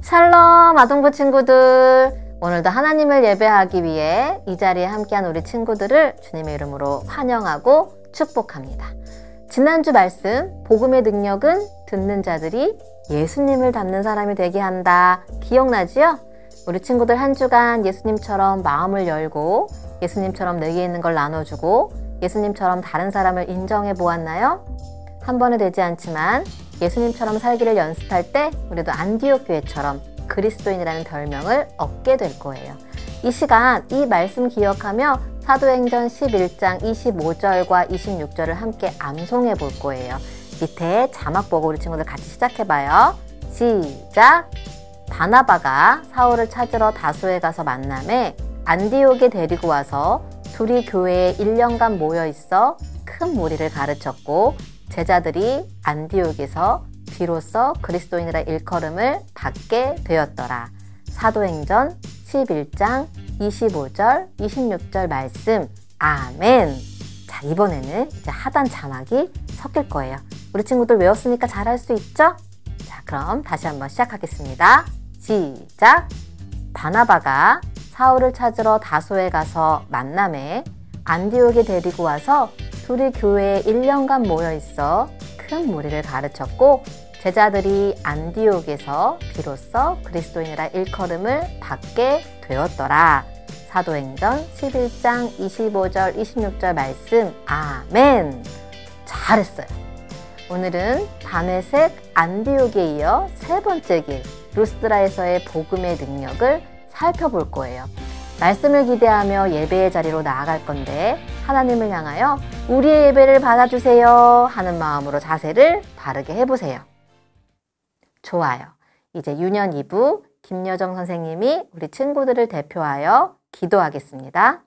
샬롬 아동부 친구들, 오늘도 하나님을 예배하기 위해 이 자리에 함께한 우리 친구들을 주님의 이름으로 환영하고 축복합니다. 지난주 말씀, 복음의 능력은 듣는 자들이 예수님을 닮는 사람이 되게 한다. 기억나지요? 우리 친구들 한 주간 예수님처럼 마음을 열고 예수님처럼 내게 있는 걸 나눠주고 예수님처럼 다른 사람을 인정해 보았나요? 한 번에 되지 않지만 예수님처럼 살기를 연습할 때 우리도 안디옥 교회처럼 그리스도인이라는 별명을 얻게 될 거예요. 이 시간 이 말씀 기억하며 사도행전 11장 25절과 26절을 함께 암송해 볼 거예요. 밑에 자막 보고 우리 친구들 같이 시작해봐요. 시작! 바나바가 사울을 찾으러 다소에 가서 만남에 안디옥에 데리고 와서 둘이 교회에 1년간 모여 있어 큰 무리를 가르쳤고 제자들이 안디옥에서 비로소 그리스도인이라 일컬음을 받게 되었더라. 사도행전 11장 25절, 26절 말씀. 아멘. 자, 이번에는 이제 하단 자막이 섞일 거예요. 우리 친구들 외웠으니까 잘할 수 있죠? 자, 그럼 다시 한번 시작하겠습니다. 시작! 바나바가 사울을 찾으러 다소에 가서 만남에 안디옥에 데리고 와서 둘이 교회에 1년간 모여 있어 큰 무리를 가르쳤고 제자들이 안디옥에서 비로소 그리스도인이라 일컬음을 받게 되었더라. 사도행전 11장 25절 26절 말씀. 아멘. 잘했어요. 오늘은 다메섹 안디옥에 이어 세 번째 길 루스드라에서의 복음의 능력을 살펴볼 거예요. 말씀을 기대하며 예배의 자리로 나아갈 건데 하나님을 향하여 우리의 예배를 받아주세요 하는 마음으로 자세를 바르게 해보세요. 좋아요. 이제 유년 2부 김여정 선생님이 우리 친구들을 대표하여 기도하겠습니다.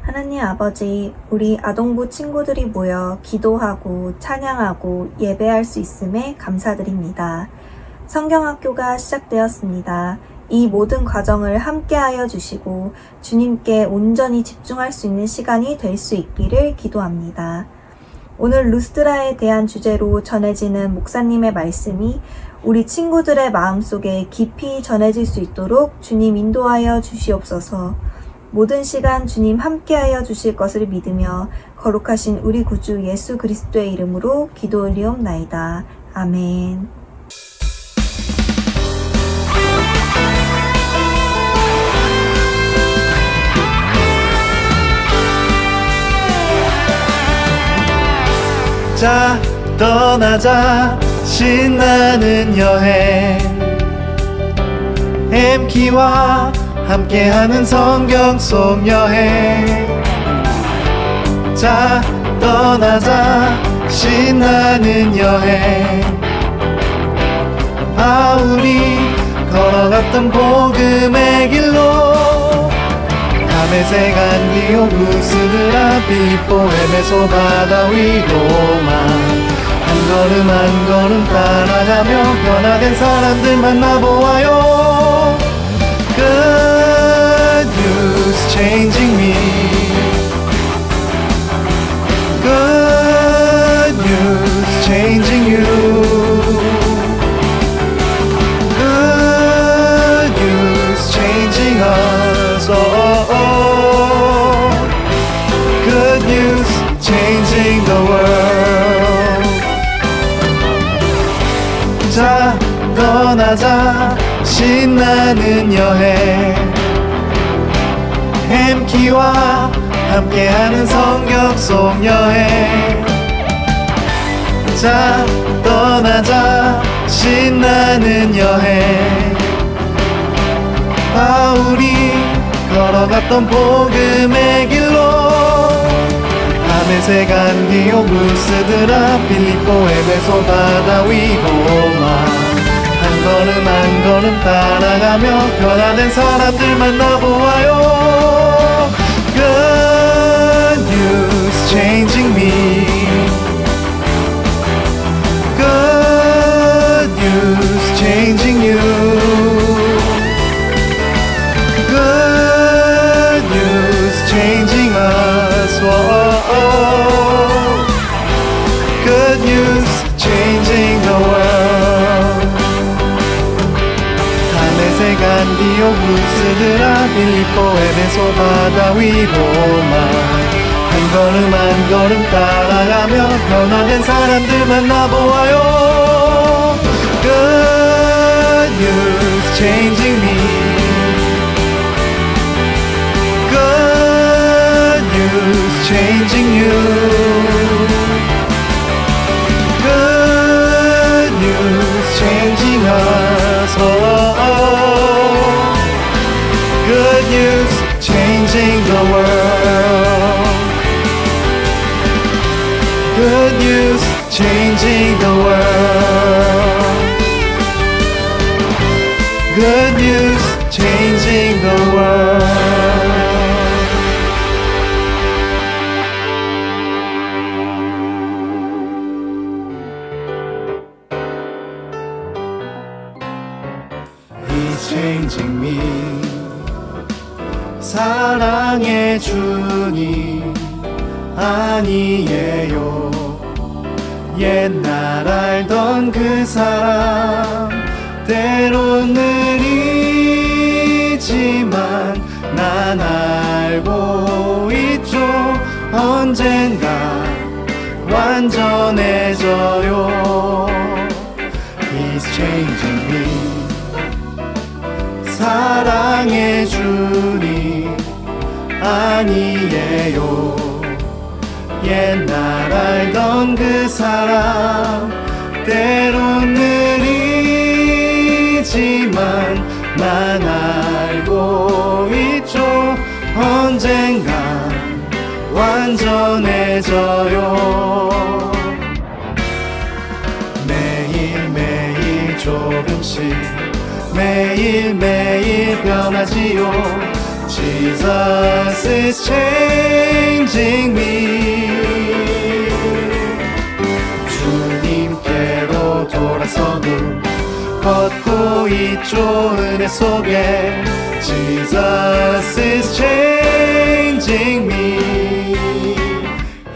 하나님 아버지, 우리 아동부 친구들이 모여 기도하고 찬양하고 예배할 수 있음에 감사드립니다. 성경학교가 시작되었습니다. 이 모든 과정을 함께하여 주시고 주님께 온전히 집중할 수 있는 시간이 될 수 있기를 기도합니다. 오늘 루스드라에 대한 주제로 전해지는 목사님의 말씀이 우리 친구들의 마음속에 깊이 전해질 수 있도록 주님 인도하여 주시옵소서. 모든 시간 주님 함께하여 주실 것을 믿으며 거룩하신 우리 구주 예수 그리스도의 이름으로 기도 올리옵나이다. 아멘. 자, 떠나자. 신나는 여행 엠키와 함께하는 성경 속 여행. 자, 떠나자. 신나는 여행 바울이 걸어갔던 복음의 길로 다메섹 안디옥 루스드라 빌립보 에베소 바다 위 로마 한 걸음 한 걸음 따라가며 변화된 사람들 만나보아요. Good news changing me. Good news changing you. Good news changing us. Oh, oh. Good news changing the world. 자, 떠나자. 신나는 여행 엠키와 함께하는 성경 속 여행. 자, 떠나자. 신나는 여행 바울이 걸어갔던 복음의 길로 다메섹 안디옥 루스드라 빌립보 에베소 바다 위 로마 한 걸음 한 걸음 따라가며 변화된 사람들 만나보아요. Good news changing me. Good news changing you. Good news changing us. Whoa. Good news changing the world. 안디오구스드라 빌립보 에베소 바다 위 로마 한 걸음 한 걸음 따라가며 변화된 사람들 만나보아요. Good news changing me. Good news changing you. Good news changing us. Good news changing the world. Good news changing the world. Good news changing the world. He's changing me. 사랑의 주님 아니에요. 옛날 알던 그 사람 때론 느리지만 난 알고 있죠. 언젠가 완전해져요. He's changing me. 사랑의 주님 아니에요. 옛날 알던 그 사람 때론 느리지만 난 알고 있죠. 언젠가 완전해져요. 매일매일 조금씩 매일매일 변하지요. Jesus is changing me. 주님께로 돌아서고 걷고 있죠. 은혜 속에 Jesus is changing me.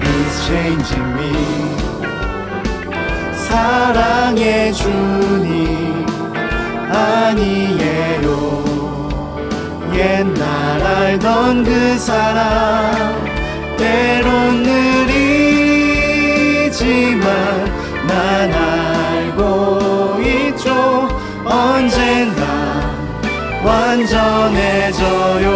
He's changing me. 사랑의 주님 아니에요. 옛날 알던 그 사람 때론 느리지만 난 알고 있죠. 언젠가 완전해져요.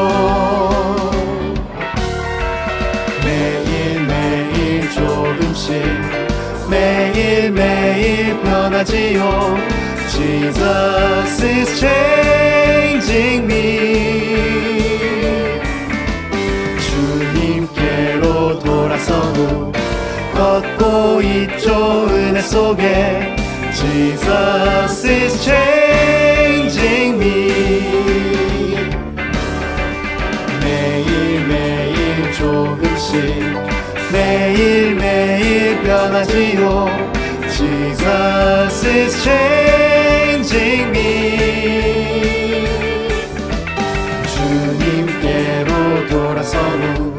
매일매일 조금씩 매일매일 변하지요. Jesus is changing me. 주님께로 돌아서고 걷고 있죠. 은혜 속에 Jesus is changing me. 매일매일 조금씩 매일매일 변하지요. Jesus is changing me. 주님께로 돌아서고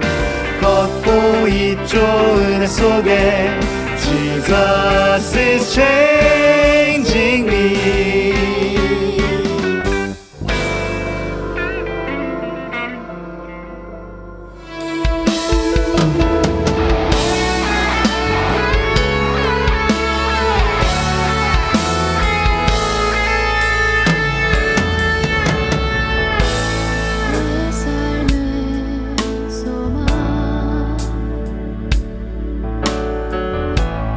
걷고 있죠. 은혜 속에 Jesus is changing me.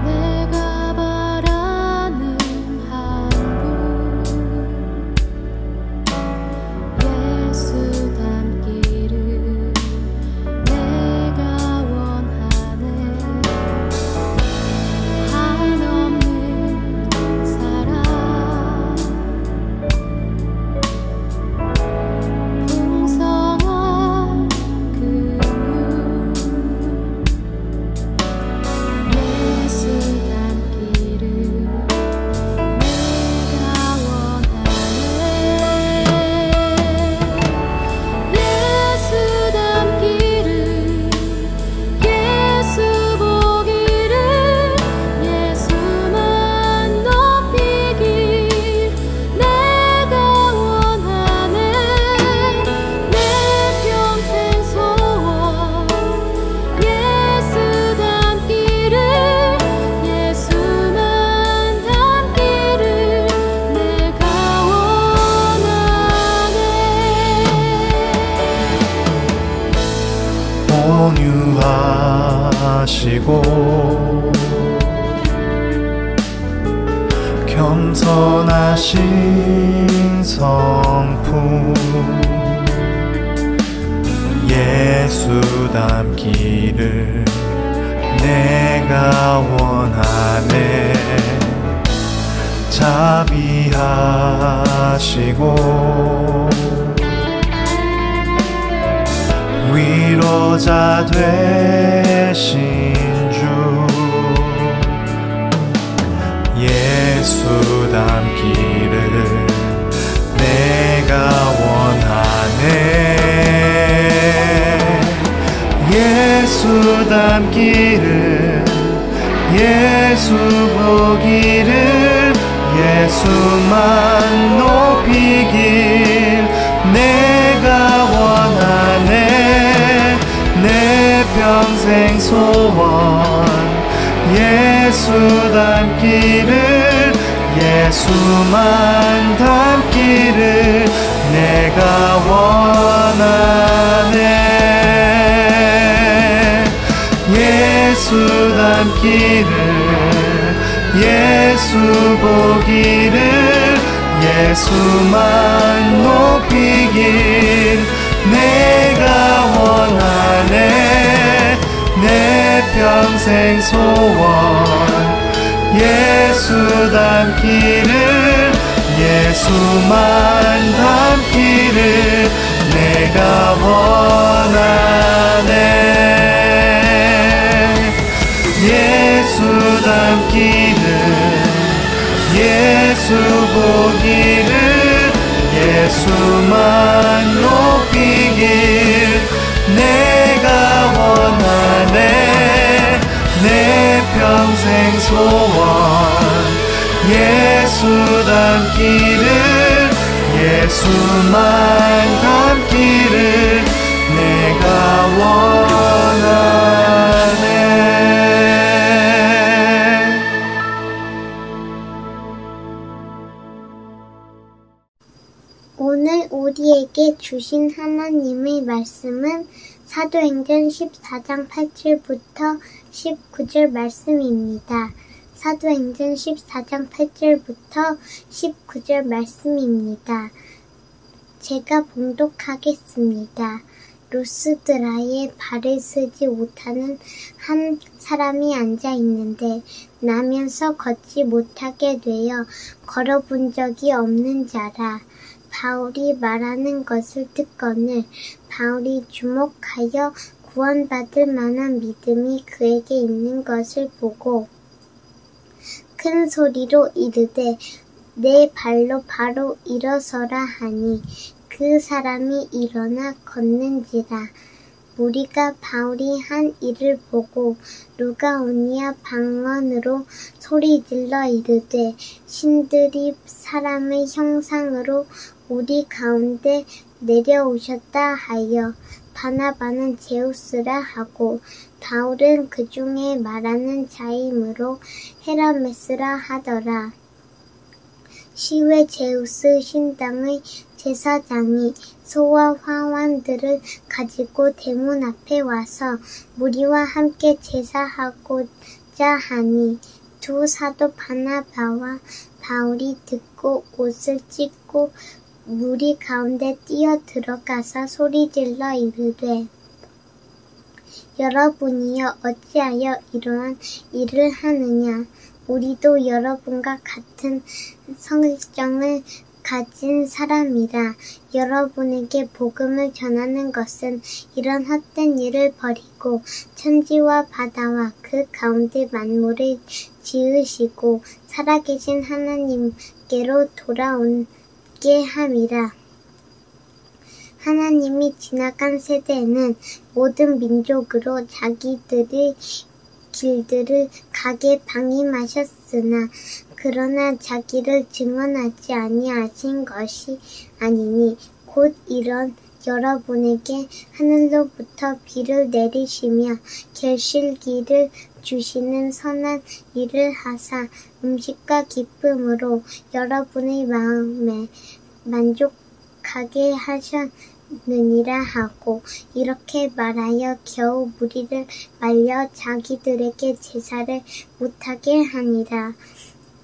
내가 바라 자비하시고 겸손하신 성품 예수 닮기를 내가 원하네. 자비하시고 위로자 되신 주 예수 닮기를 내가 원하네. 예수 닮기를 예수 보기를 예수만 높이길 내가 원하네. 내 평생 소원 예수 닮기를 예수만 닮기를 내가 원하네. 예수 닮기를 예수 보기를 예수만 높이길 내가 원하네. 내 평생 소원 예수 닮기를 예수만 닮기를 내가 원하네. 예수 닮기를 예수 보기를 예수만 높이길 내가 원하네. 내 평생 소원 예수 닮기를 예수만 닮기를 내가 원하네. 오늘 우리에게 주신 하나님의 말씀은 사도행전 14장 8절부터 19절 말씀입니다. 사도행전 14장 8절부터 19절 말씀입니다. 제가 봉독하겠습니다. 루스드라에 발을 쓰지 못하는 한 사람이 앉아 있는데 나면서 걷지 못하게 되어 걸어본 적이 없는 자라. 바울이 말하는 것을 듣거늘 바울이 주목하여 구원받을 만한 믿음이 그에게 있는 것을 보고 큰 소리로 이르되 내 발로 바로 일어서라 하니 그 사람이 일어나 걷는지라. 무리가 바울이 한 일을 보고 루가오니아 방언으로 소리질러 이르되 신들이 사람의 형상으로 우리 가운데 내려오셨다 하여 바나바는 제우스라 하고 바울은 그 중에 말하는 자이므로 헤라메스라 하더라. 시외 제우스 신당의 제사장이 소와 화환들을 가지고 대문 앞에 와서 무리와 함께 제사하고자 하니 두 사도 바나바와 바울이 듣고 옷을 찢고 무리 가운데 뛰어 들어가서 소리질러 이르되 여러분이여 어찌하여 이러한 일을 하느냐. 우리도 여러분과 같은 성정을 가진 사람이라. 여러분에게 복음을 전하는 것은 이런 헛된 일을 버리고 천지와 바다와 그 가운데 만물을 지으시고 살아계신 하나님께로 돌아오게 함이라. 하나님이 지나간 세대에는 모든 민족으로 자기들의 길들을 가게 방임하셨으나 그러나 자기를 증언하지 아니하신 것이 아니니 곧 이런 여러분에게 하늘로부터 비를 내리시며 결실기를 주시는 선한 일을 하사 음식과 기쁨으로 여러분의 마음에 만족하게 하셨느니라. 느니라 하고 이렇게 말하여 겨우 무리를 말려 자기들에게 제사를 못하게 하니라.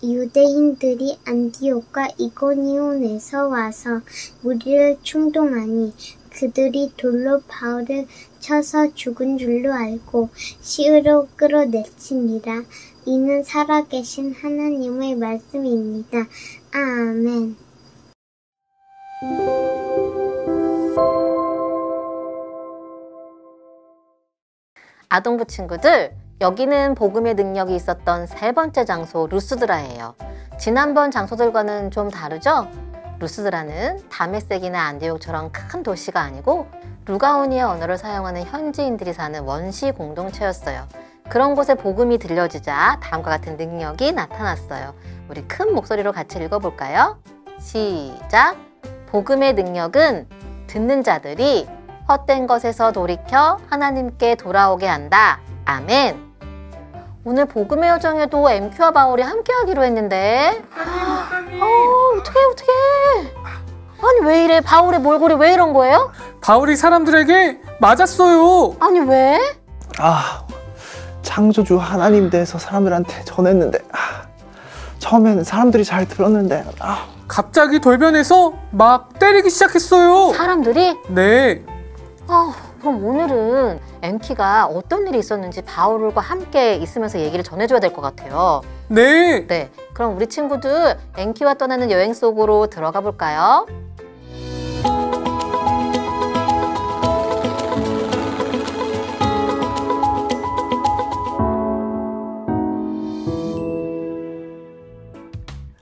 유대인들이 안디옥과 이고니온에서 와서 무리를 충동하니 그들이 돌로 바울을 쳐서 죽은 줄로 알고 시으로 끌어내치니라. 이는 살아계신 하나님의 말씀입니다. 아멘. 아동부 친구들, 여기는 복음의 능력이 있었던 세 번째 장소 루스드라예요. 지난번 장소들과는 좀 다르죠? 루스드라는 다메섹이나 안디옥처럼 큰 도시가 아니고 루가오니아 언어를 사용하는 현지인들이 사는 원시 공동체였어요. 그런 곳에 복음이 들려지자 다음과 같은 능력이 나타났어요. 우리 큰 목소리로 같이 읽어볼까요? 시작! 복음의 능력은 듣는 자들이 헛된 것에서 돌이켜 하나님께 돌아오게 한다. 아멘. 오늘 복음의 여정에도 MQ와 바울이 함께 하기로 했는데 어떡해. 아니 왜 이래? 바울의 몰골이 왜 이런 거예요? 바울이 사람들에게 맞았어요. 아니 왜? 창조주 하나님 대해서 사람들한테 전했는데 처음에는 사람들이 잘 들었는데 갑자기 돌변해서 막 때리기 시작했어요. 사람들이? 네. 그럼 오늘은 MQ가 어떤 일이 있었는지 바울과 함께 있으면서 얘기를 전해줘야 될 것 같아요. 네. 네, 그럼 우리 친구들 MQ와 떠나는 여행 속으로 들어가 볼까요?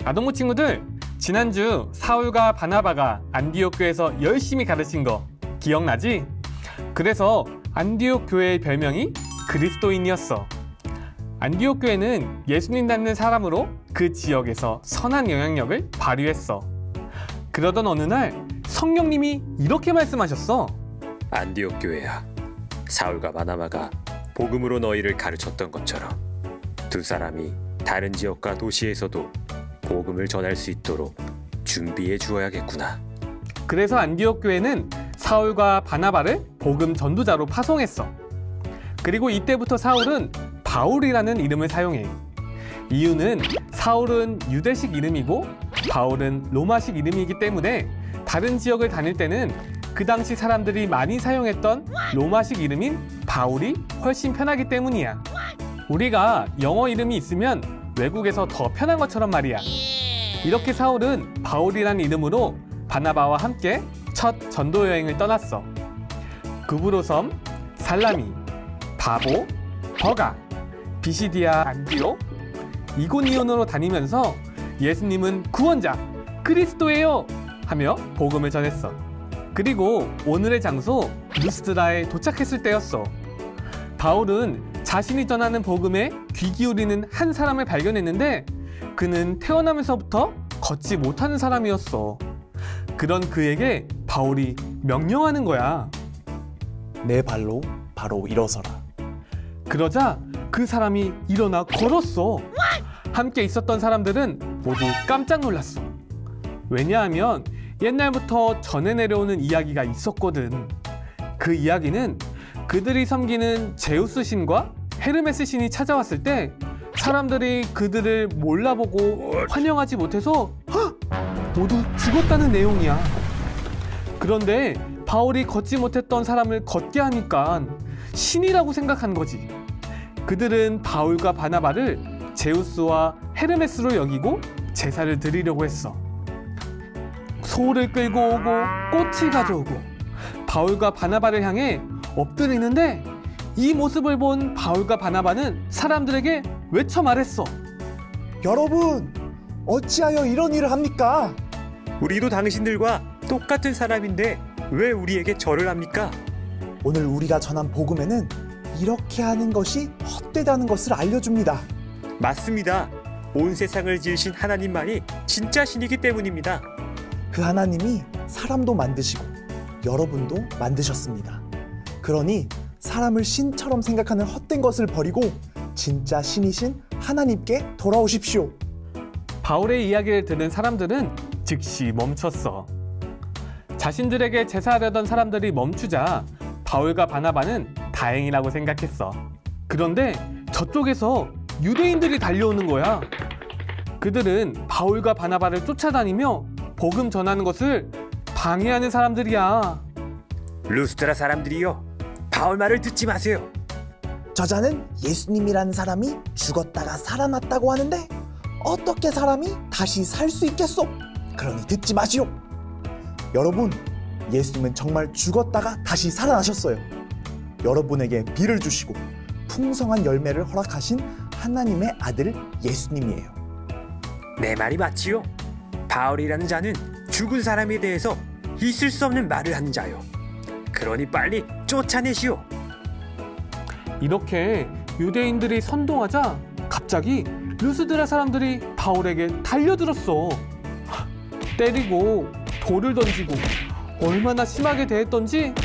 아동부 친구들, 지난주 사울과 바나바가 안디옥 교회에서 열심히 가르친 거 기억나지? 그래서 안디옥 교회의 별명이 그리스도인이었어. 안디옥 교회는 예수님 닮는 사람으로 그 지역에서 선한 영향력을 발휘했어. 그러던 어느 날 성령님이 이렇게 말씀하셨어. 안디옥 교회야, 사울과 바나바가 복음으로 너희를 가르쳤던 것처럼 두 사람이 다른 지역과 도시에서도 복음을 전할 수 있도록 준비해 주어야겠구나. 그래서 안디옥 교회는 사울과 바나바를 복음 전도자로 파송했어. 그리고 이때부터 사울은 바울이라는 이름을 사용해. 이유는 사울은 유대식 이름이고 바울은 로마식 이름이기 때문에 다른 지역을 다닐 때는 그 당시 사람들이 많이 사용했던 로마식 이름인 바울이 훨씬 편하기 때문이야. 우리가 영어 이름이 있으면 외국에서 더 편한 것처럼 말이야. 이렇게 사울은 바울이라는 이름으로 바나바와 함께 첫 전도 여행을 떠났어. 구브로섬, 살라미, 바보, 버가, 비시디아, 안디옥, 이고니온으로 다니면서 예수님은 구원자, 그리스도예요 하며 복음을 전했어. 그리고 오늘의 장소 루스드라에 도착했을 때였어. 바울은 자신이 전하는 복음에 귀 기울이는 한 사람을 발견했는데 그는 태어나면서부터 걷지 못하는 사람이었어. 그런 그에게 바울이 명령하는 거야. 내 발로 바로 일어서라. 그러자 그 사람이 일어나 걸었어. 함께 있었던 사람들은 모두 깜짝 놀랐어. 왜냐하면 옛날부터 전해 내려오는 이야기가 있었거든. 그 이야기는 그들이 섬기는 제우스 신과 헤르메스 신이 찾아왔을 때 사람들이 그들을 몰라보고 환영하지 못해서 모두 죽었다는 내용이야. 그런데 바울이 걷지 못했던 사람을 걷게 하니까 신이라고 생각한 거지. 그들은 바울과 바나바를 제우스와 헤르메스로 여기고 제사를 드리려고 했어. 소를 끌고 오고 꽃을 가져오고 바울과 바나바를 향해 엎드리는데 이 모습을 본 바울과 바나바는 사람들에게 외쳐 말했어. 여러분, 어찌하여 이런 일을 합니까? 우리도 당신들과 똑같은 사람인데 왜 우리에게 절을 합니까? 오늘 우리가 전한 복음에는 이렇게 하는 것이 헛되다는 것을 알려줍니다. 맞습니다. 온 세상을 지으신 하나님만이 진짜 신이기 때문입니다. 그 하나님이 사람도 만드시고 여러분도 만드셨습니다. 그러니 사람을 신처럼 생각하는 헛된 것을 버리고 진짜 신이신 하나님께 돌아오십시오. 바울의 이야기를 듣는 사람들은 즉시 멈췄어. 자신들에게 제사하려던 사람들이 멈추자 바울과 바나바는 다행이라고 생각했어. 그런데 저쪽에서 유대인들이 달려오는 거야. 그들은 바울과 바나바를 쫓아다니며 복음 전하는 것을 방해하는 사람들이야. 루스드라 사람들이여, 바울 말을 듣지 마세요. 저자는 예수님이라는 사람이 죽었다가 살아났다고 하는데 어떻게 사람이 다시 살 수 있겠소? 그러니 듣지 마시오. 여러분, 예수님은 정말 죽었다가 다시 살아나셨어요. 여러분에게 비를 주시고 풍성한 열매를 허락하신 하나님의 아들 예수님이에요. 내 말이 맞지요? 바울이라는 자는 죽은 사람에 대해서 있을 수 없는 말을 하는 자요. 그러니 빨리 쫓아내시오. 이렇게 유대인들이 선동하자 갑자기 루스드라 사람들이 바울에게 달려들었어. 때리고 돌을 던지고 얼마나 심하게 대했던지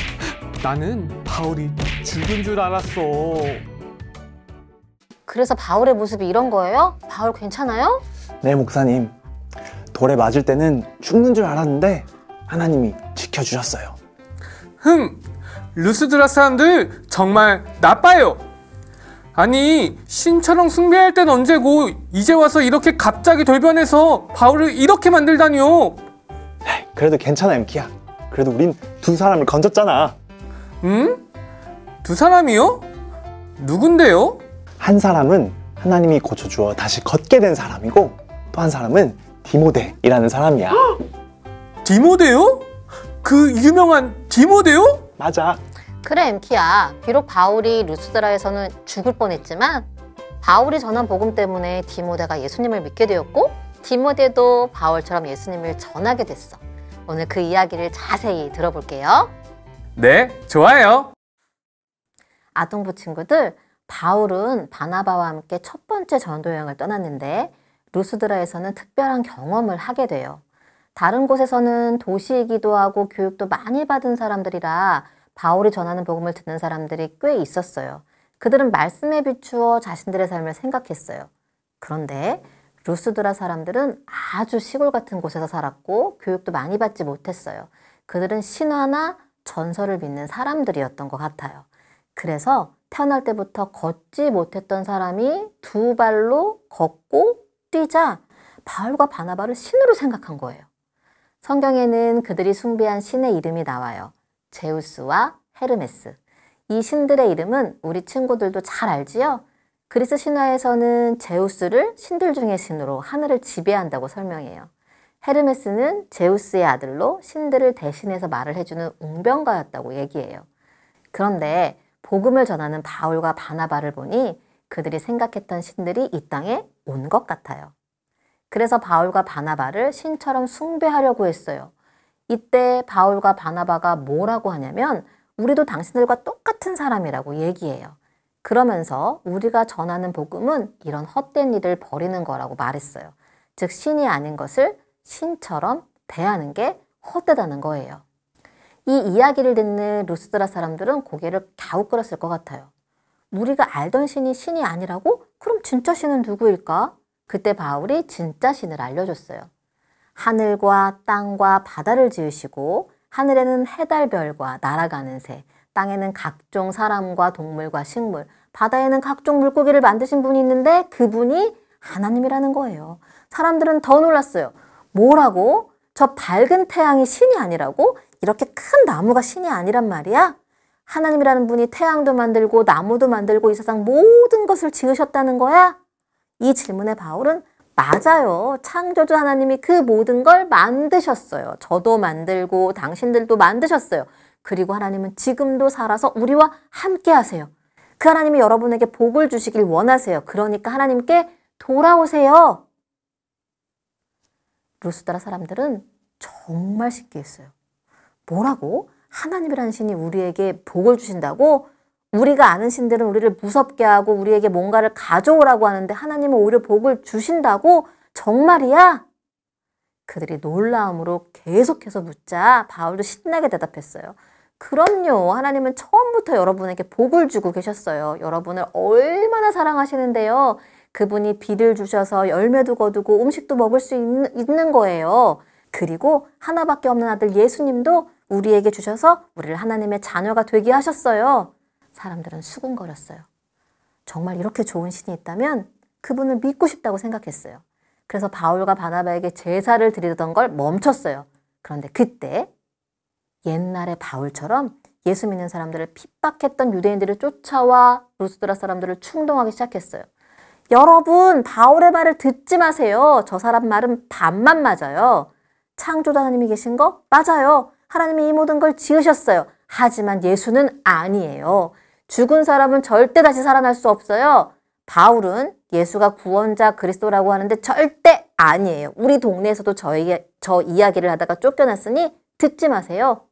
나는 바울이 죽은 줄 알았어. 그래서 바울의 모습이 이런 거예요? 바울 괜찮아요? 네, 목사님. 돌에 맞을 때는 죽는 줄 알았는데 하나님이 지켜주셨어요. 루스드라 사람들 정말 나빠요. 아니, 신처럼 숭배할 땐 언제고 이제 와서 이렇게 갑자기 돌변해서 바울을 이렇게 만들다니요. 그래도 괜찮아, 엠키야. 그래도 우린 두 사람을 건졌잖아. 응? 두 사람이요? 누군데요? 한 사람은 하나님이 고쳐주어 다시 걷게 된 사람이고 또 한 사람은 디모데이라는 사람이야. 디모데요? 그 유명한 디모데요? 맞아. 그래, 엠키야. 비록 바울이 루스드라에서는 죽을 뻔했지만 바울이 전한 복음 때문에 디모데가 예수님을 믿게 되었고 디모데도 바울처럼 예수님을 전하게 됐어. 오늘 그 이야기를 자세히 들어볼게요. 네, 좋아요. 아동부 친구들, 바울은 바나바와 함께 첫 번째 전도 여행을 떠났는데 루스드라에서는 특별한 경험을 하게 돼요. 다른 곳에서는 도시이기도 하고 교육도 많이 받은 사람들이라 바울이 전하는 복음을 듣는 사람들이 꽤 있었어요. 그들은 말씀에 비추어 자신들의 삶을 생각했어요. 그런데 루스드라 사람들은 아주 시골 같은 곳에서 살았고 교육도 많이 받지 못했어요. 그들은 신화나 전설을 믿는 사람들이었던 것 같아요. 그래서 태어날 때부터 걷지 못했던 사람이 두 발로 걷고 뛰자 바울과 바나바를 신으로 생각한 거예요. 성경에는 그들이 숭배한 신의 이름이 나와요. 제우스와 헤르메스. 이 신들의 이름은 우리 친구들도 잘 알지요? 그리스 신화에서는 제우스를 신들 중의 신으로 하늘을 지배한다고 설명해요. 헤르메스는 제우스의 아들로 신들을 대신해서 말을 해주는 웅변가였다고 얘기해요. 그런데 복음을 전하는 바울과 바나바를 보니 그들이 생각했던 신들이 이 땅에 온 것 같아요. 그래서 바울과 바나바를 신처럼 숭배하려고 했어요. 이때 바울과 바나바가 뭐라고 하냐면 우리도 당신들과 똑같은 사람이라고 얘기해요. 그러면서 우리가 전하는 복음은 이런 헛된 일을 버리는 거라고 말했어요. 즉 신이 아닌 것을 신처럼 대하는 게 헛되다는 거예요. 이 이야기를 듣는 루스드라 사람들은 고개를 갸웃거렸을 것 같아요. 우리가 알던 신이 신이 아니라고? 그럼 진짜 신은 누구일까? 그때 바울이 진짜 신을 알려줬어요. 하늘과 땅과 바다를 지으시고 하늘에는 해달별과 날아가는 새, 땅에는 각종 사람과 동물과 식물, 바다에는 각종 물고기를 만드신 분이 있는데 그분이 하나님이라는 거예요. 사람들은 더 놀랐어요. 뭐라고? 저 밝은 태양이 신이 아니라고? 이렇게 큰 나무가 신이 아니란 말이야? 하나님이라는 분이 태양도 만들고 나무도 만들고 이 세상 모든 것을 지으셨다는 거야? 이 질문에 바울은 맞아요. 창조주 하나님이 그 모든 걸 만드셨어요. 저도 만들고 당신들도 만드셨어요. 그리고 하나님은 지금도 살아서 우리와 함께 하세요. 그 하나님이 여러분에게 복을 주시길 원하세요. 그러니까 하나님께 돌아오세요. 루스드라 사람들은 정말 신기했어요. 뭐라고? 하나님이라는 신이 우리에게 복을 주신다고? 우리가 아는 신들은 우리를 무섭게 하고 우리에게 뭔가를 가져오라고 하는데 하나님은 오히려 복을 주신다고? 정말이야? 그들이 놀라움으로 계속해서 묻자 바울도 신나게 대답했어요. 그럼요. 하나님은 처음부터 여러분에게 복을 주고 계셨어요. 여러분을 얼마나 사랑하시는데요. 그분이 비를 주셔서 열매도 거두고 음식도 먹을 수 있는 거예요. 그리고 하나밖에 없는 아들 예수님도 우리에게 주셔서 우리를 하나님의 자녀가 되게 하셨어요. 사람들은 수군거렸어요. 정말 이렇게 좋은 신이 있다면 그분을 믿고 싶다고 생각했어요. 그래서 바울과 바나바에게 제사를 드리던 걸 멈췄어요. 그런데 그때 옛날에 바울처럼 예수 믿는 사람들을 핍박했던 유대인들을 쫓아와 루스드라 사람들을 충동하기 시작했어요. 여러분, 바울의 말을 듣지 마세요. 저 사람 말은 반만 맞아요. 창조자 하나님이 계신 거 맞아요. 하나님이 이 모든 걸 지으셨어요. 하지만 예수는 아니에요. 죽은 사람은 절대 다시 살아날 수 없어요. 바울은 예수가 구원자 그리스도라고 하는데 절대 아니에요. 우리 동네에서도 저 이야기를 하다가 쫓겨났으니 듣지 마세요.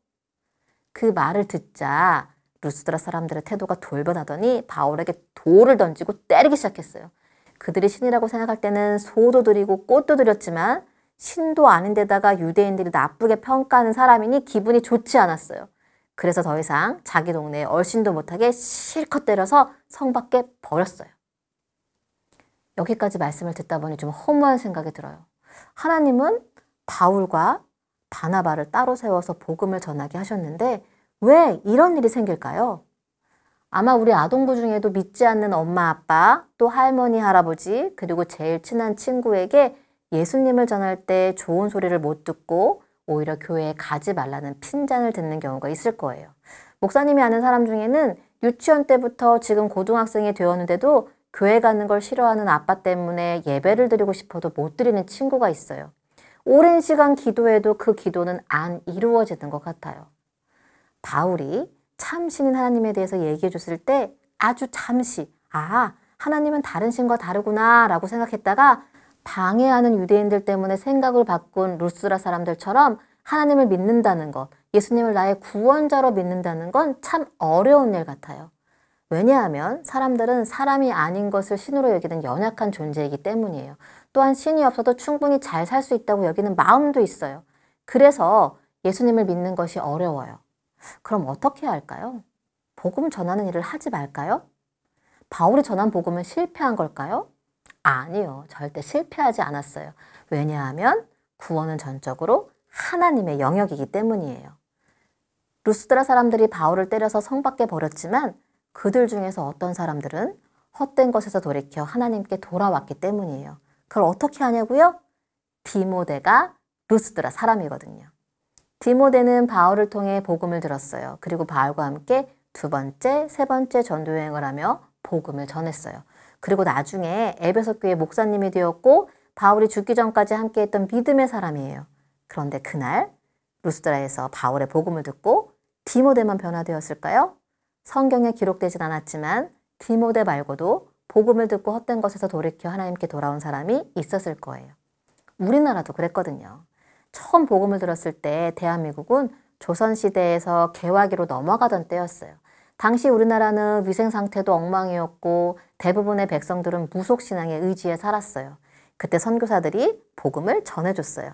그 말을 듣자 루스드라 사람들의 태도가 돌변하더니 바울에게 돌을 던지고 때리기 시작했어요. 그들이 신이라고 생각할 때는 소도 드리고 꽃도 드렸지만 신도 아닌데다가 유대인들이 나쁘게 평가하는 사람이니 기분이 좋지 않았어요. 그래서 더 이상 자기 동네에 얼씬도 못하게 실컷 때려서 성 밖에 버렸어요. 여기까지 말씀을 듣다 보니 좀 허무한 생각이 들어요. 하나님은 바울과 바나바를 따로 세워서 복음을 전하게 하셨는데 왜 이런 일이 생길까요? 아마 우리 아동부 중에도 믿지 않는 엄마, 아빠, 또 할머니, 할아버지, 그리고 제일 친한 친구에게 예수님을 전할 때 좋은 소리를 못 듣고 오히려 교회에 가지 말라는 핀잔을 듣는 경우가 있을 거예요. 목사님이 아는 사람 중에는 유치원 때부터 지금 고등학생이 되었는데도 교회 가는 걸 싫어하는 아빠 때문에 예배를 드리고 싶어도 못 드리는 친구가 있어요. 오랜 시간 기도해도 그 기도는 안 이루어지는 것 같아요. 바울이 참 신인 하나님에 대해서 얘기해 줬을 때 아주 잠시 하나님은 다른 신과 다르구나 라고 생각했다가 방해하는 유대인들 때문에 생각을 바꾼 루스드라 사람들처럼 하나님을 믿는다는 것, 예수님을 나의 구원자로 믿는다는 건 참 어려운 일 같아요. 왜냐하면 사람들은 사람이 아닌 것을 신으로 여기는 연약한 존재이기 때문이에요. 또한 신이 없어도 충분히 잘 살 수 있다고 여기는 마음도 있어요. 그래서 예수님을 믿는 것이 어려워요. 그럼 어떻게 해야 할까요? 복음 전하는 일을 하지 말까요? 바울이 전한 복음은 실패한 걸까요? 아니요. 절대 실패하지 않았어요. 왜냐하면 구원은 전적으로 하나님의 영역이기 때문이에요. 루스드라 사람들이 바울을 때려서 성 밖에 버렸지만 그들 중에서 어떤 사람들은 헛된 것에서 돌이켜 하나님께 돌아왔기 때문이에요. 그걸 어떻게 하냐고요? 디모데가 루스드라 사람이거든요. 디모데는 바울을 통해 복음을 들었어요. 그리고 바울과 함께 두 번째, 세 번째 전도 여행을 하며 복음을 전했어요. 그리고 나중에 에베소 교회 목사님이 되었고 바울이 죽기 전까지 함께했던 믿음의 사람이에요. 그런데 그날 루스드라에서 바울의 복음을 듣고 디모데만 변화되었을까요? 성경에 기록되진 않았지만 디모데 말고도 복음을 듣고 헛된 것에서 돌이켜 하나님께 돌아온 사람이 있었을 거예요. 우리나라도 그랬거든요. 처음 복음을 들었을 때 대한민국은 조선시대에서 개화기로 넘어가던 때였어요. 당시 우리나라는 위생 상태도 엉망이었고 대부분의 백성들은 무속신앙에 의지해 살았어요. 그때 선교사들이 복음을 전해줬어요.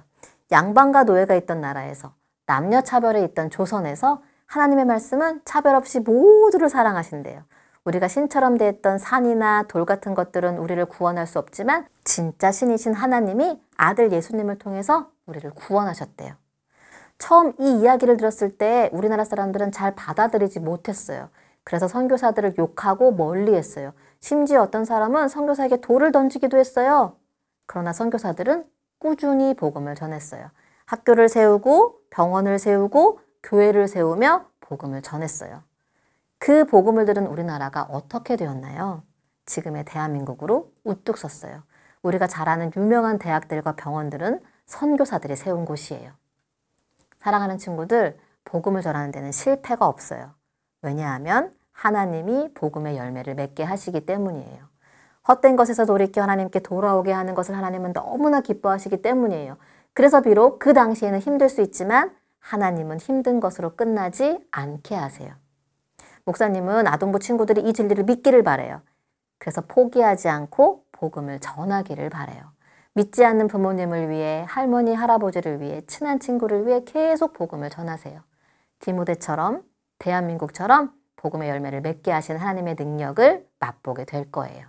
양반과 노예가 있던 나라에서, 남녀 차별에 있던 조선에서 하나님의 말씀은 차별 없이 모두를 사랑하신대요. 우리가 신처럼 대했던 산이나 돌 같은 것들은 우리를 구원할 수 없지만 진짜 신이신 하나님이 아들 예수님을 통해서 우리를 구원하셨대요. 처음 이 이야기를 들었을 때 우리나라 사람들은 잘 받아들이지 못했어요. 그래서 선교사들을 욕하고 멀리했어요. 심지어 어떤 사람은 선교사에게 돌을 던지기도 했어요. 그러나 선교사들은 꾸준히 복음을 전했어요. 학교를 세우고 병원을 세우고 교회를 세우며 복음을 전했어요. 그 복음을 들은 우리나라가 어떻게 되었나요? 지금의 대한민국으로 우뚝 섰어요. 우리가 잘 아는 유명한 대학들과 병원들은 선교사들이 세운 곳이에요. 사랑하는 친구들, 복음을 전하는 데는 실패가 없어요. 왜냐하면 하나님이 복음의 열매를 맺게 하시기 때문이에요. 헛된 것에서 돌이켜 하나님께 돌아오게 하는 것을 하나님은 너무나 기뻐하시기 때문이에요. 그래서 비록 그 당시에는 힘들 수 있지만 하나님은 힘든 것으로 끝나지 않게 하세요. 목사님은 아동부 친구들이 이 진리를 믿기를 바래요. 그래서 포기하지 않고 복음을 전하기를 바래요. 믿지 않는 부모님을 위해, 할머니, 할아버지를 위해, 친한 친구를 위해 계속 복음을 전하세요. 디모데처럼, 대한민국처럼 복음의 열매를 맺게 하신 하나님의 능력을 맛보게 될 거예요.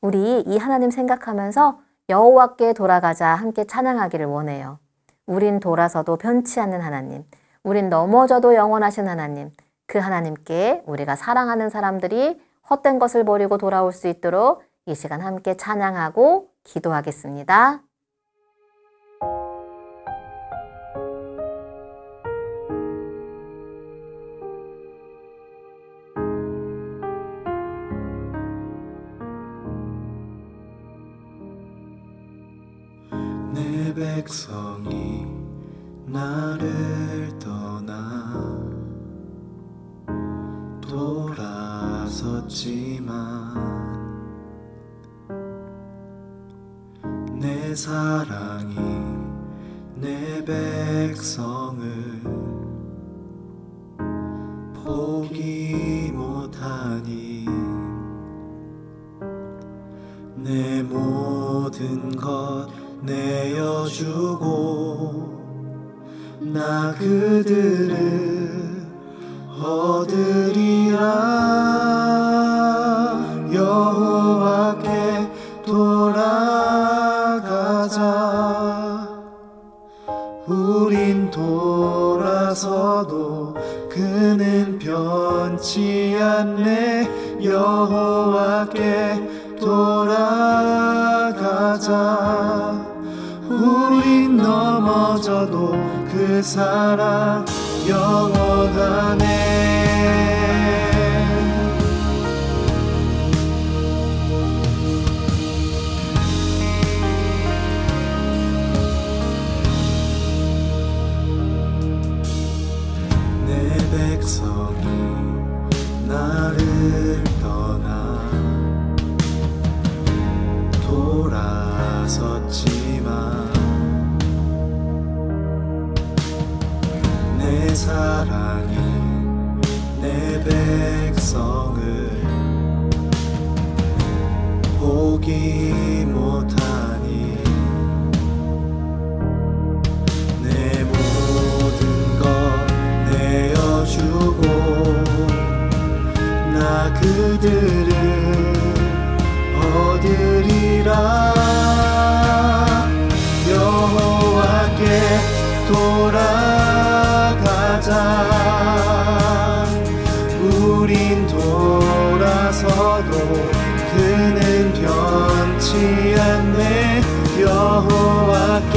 우리 이 하나님 생각하면서 여호와께 돌아가자 함께 찬양하기를 원해요. 우린 돌아서도 변치 않는 하나님, 우린 넘어져도 영원하신 하나님, 그 하나님께 우리가 사랑하는 사람들이 헛된 것을 버리고 돌아올 수 있도록 이 시간 함께 찬양하고 기도하겠습니다. 내 백성이 나를 떠나 돌아섰지만 내 사랑이 내 백성을 포기 못하니 내 모든 것 내어주고 나 그들을 얻으리라. 여호와께 돌아가자. 우린 돌아서도 그는 변치 않네. 여호와께 돌아가자. 우린 넘어져도 그 사랑 영원하네. 내 백성이 나를 떠나 돌아섰지만 내 사랑이 내 백성을 포기 못하니 내 모든 것 내어주고 나 그들을 얻으리라. 여호와께 돌아가자. 우린 돌아서도 그는 변치 않네. 여호와께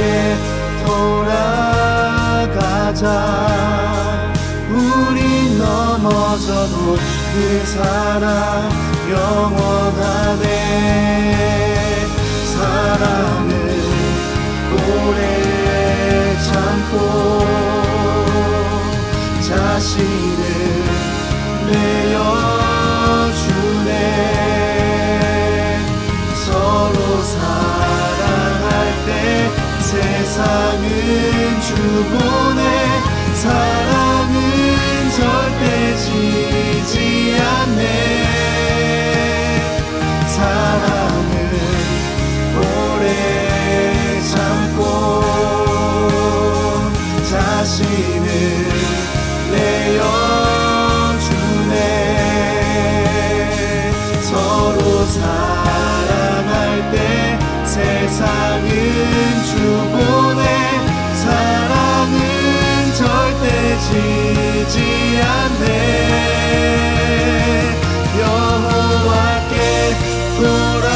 돌아가자. 우린 넘어져도 그 사랑 영원하네. 사랑은 오래 참고 자신을 내어주네. 서로 사랑할 때 세상은 주보네. 사랑은 절대 지지 않네. 사랑은 오래 참고 자신을 내어주네. 서로 사랑할 때 세상은 주보네. 사랑은 절대 지지 않네. 여호와께 돌아가자.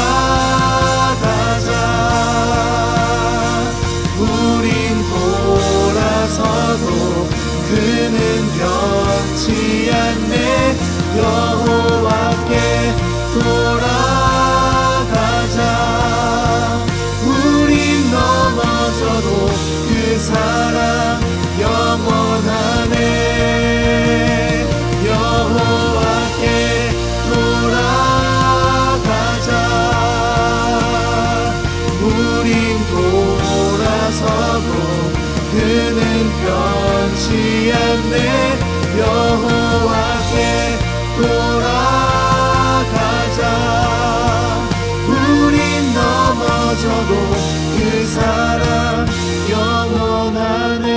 우린 돌아서도 그는 변치 않네. 여호와께 돌아가자. 우린 넘어져도 그 사랑 영원하네. 여호와께 돌아가자. 우린 돌아서도 그는 변치 않네. 여호와께 돌아가자. 우린 넘어져도 그 사랑 영원하네.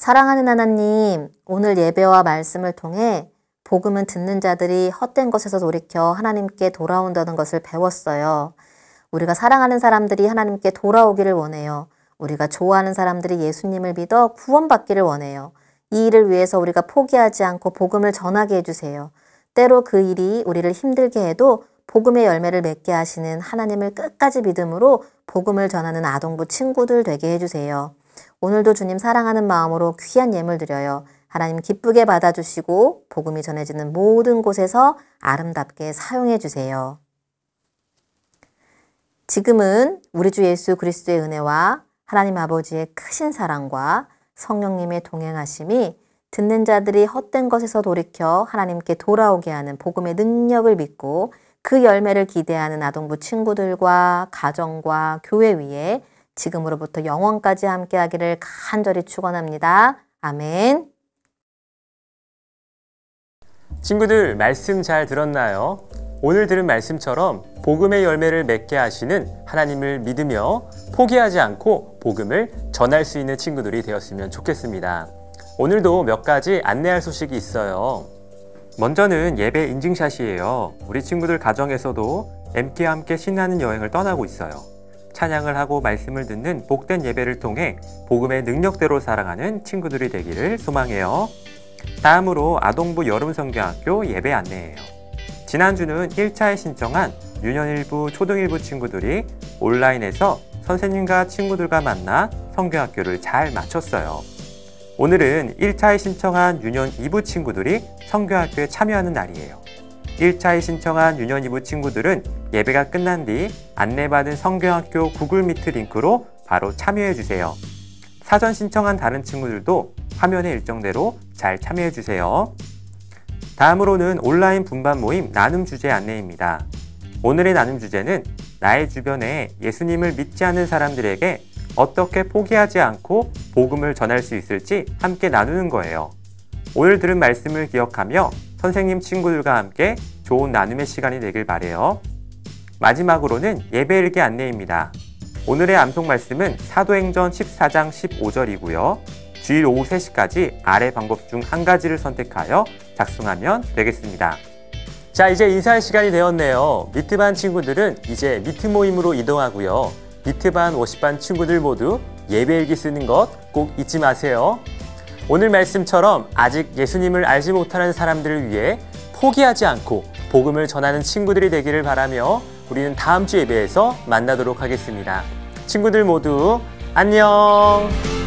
사랑하는 하나님, 오늘 예배와 말씀을 통해 복음은 듣는 자들이 헛된 것에서 돌이켜 하나님께 돌아온다는 것을 배웠어요. 우리가 사랑하는 사람들이 하나님께 돌아오기를 원해요. 우리가 좋아하는 사람들이 예수님을 믿어 구원받기를 원해요. 이 일을 위해서 우리가 포기하지 않고 복음을 전하게 해주세요. 때로 그 일이 우리를 힘들게 해도 복음의 열매를 맺게 하시는 하나님을 끝까지 믿음으로 복음을 전하는 아동부 친구들 되게 해주세요. 오늘도 주님 사랑하는 마음으로 귀한 예물 드려요. 하나님 기쁘게 받아주시고 복음이 전해지는 모든 곳에서 아름답게 사용해 주세요. 지금은 우리 주 예수 그리스도의 은혜와 하나님 아버지의 크신 사랑과 성령님의 동행하심이 듣는 자들이 헛된 것에서 돌이켜 하나님께 돌아오게 하는 복음의 능력을 믿고 그 열매를 기대하는 아동부 친구들과 가정과 교회 위에 지금으로부터 영원까지 함께하기를 간절히 축원합니다. 아멘. 친구들, 말씀 잘 들었나요? 오늘 들은 말씀처럼 복음의 열매를 맺게 하시는 하나님을 믿으며 포기하지 않고 복음을 전할 수 있는 친구들이 되었으면 좋겠습니다. 오늘도 몇 가지 안내할 소식이 있어요. 먼저는 예배 인증샷이에요. 우리 친구들 가정에서도 MT와 함께 신나는 여행을 떠나고 있어요. 찬양을 하고 말씀을 듣는 복된 예배를 통해 복음의 능력대로 살아가는 친구들이 되기를 소망해요. 다음으로 아동부 여름성경학교 예배 안내예요. 지난주는 1차에 신청한 유년 1부, 초등 1부 친구들이 온라인에서 선생님과 친구들과 만나 성경학교를 잘 마쳤어요. 오늘은 1차에 신청한 유년 2부 친구들이 성경학교에 참여하는 날이에요. 1차에 신청한 유년 2부 친구들은 예배가 끝난 뒤 안내받은 성경학교 구글 미트 링크로 바로 참여해주세요. 사전 신청한 다른 친구들도 화면의 일정대로 잘 참여해주세요. 다음으로는 온라인 분반 모임 나눔 주제 안내입니다. 오늘의 나눔 주제는 나의 주변에 예수님을 믿지 않는 사람들에게 어떻게 포기하지 않고 복음을 전할 수 있을지 함께 나누는 거예요. 오늘 들은 말씀을 기억하며 선생님 친구들과 함께 좋은 나눔의 시간이 되길 바라요. 마지막으로는 예배일기 안내입니다. 오늘의 암송 말씀은 사도행전 14장 15절이고요. 주일 오후 3시까지 아래 방법 중 한 가지를 선택하여 작성하면 되겠습니다. 자, 이제 인사할 시간이 되었네요. 미트반 친구들은 이제 미트 모임으로 이동하고요. 미트반, 워십반 친구들 모두 예배일기 쓰는 것 꼭 잊지 마세요. 오늘 말씀처럼 아직 예수님을 알지 못하는 사람들을 위해 포기하지 않고 복음을 전하는 친구들이 되기를 바라며 우리는 다음 주 예배에서 만나도록 하겠습니다. 친구들 모두 안녕!